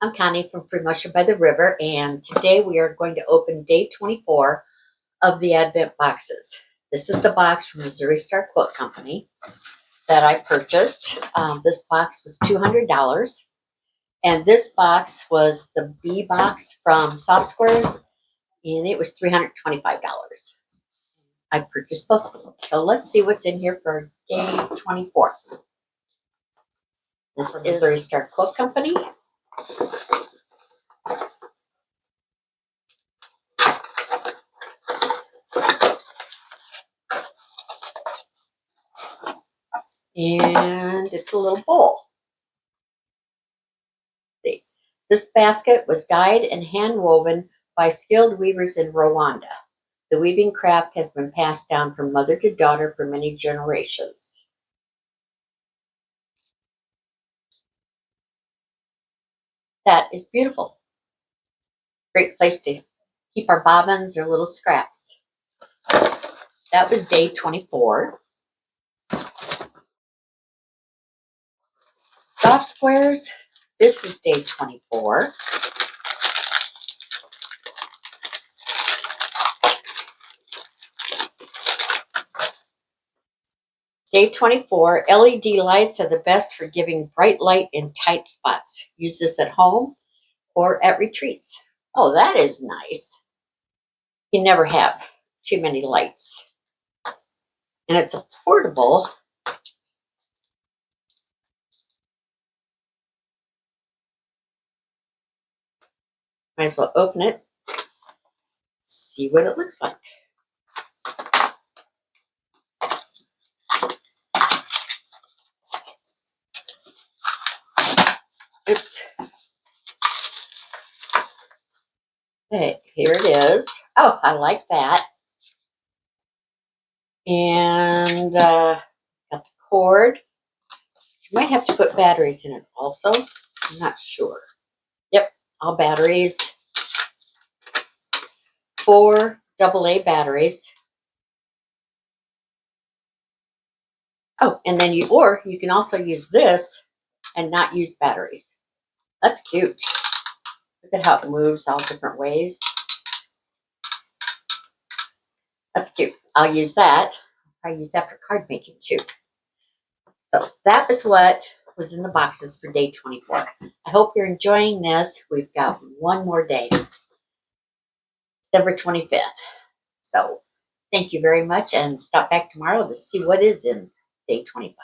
I'm Connie from Free Motion by the River, and today we are going to open day 24 of the Advent boxes. This is the box from Missouri Star Quilt Company that I purchased. This box was $200, and this box was the B box from Soft Squares, and it was $325. I purchased both of them. So let's see what's in here for day 24. This is Missouri Star Quilt Company. And it's a little bowl. See, this basket was dyed and hand woven by skilled weavers in Rwanda. The weaving craft has been passed down from mother to daughter for many generations. That is beautiful. Great place to keep our bobbins or little scraps. That was day 24. Soft squares, this is day 24. Day 24, LED lights are the best for giving bright light in tight spots. Use this at home or at retreats. Oh, that is nice. You never have too many lights. And it's a portable. Might as well open it, see what it looks like. Oops. Okay, here it is. Oh, I like that. And got the cord. You might have to put batteries in it also. I'm not sure. Yep, all batteries. 4 AA batteries. Oh, and then you can also use this and not use batteries. That's cute. Look at how it moves all different ways. That's cute. I'll use that. I'll use that for card making too. So that is what was in the boxes for day 24. I hope you're enjoying this. We've got one more day, December 25th. So thank you very much, and stop back tomorrow to see what is in day 25.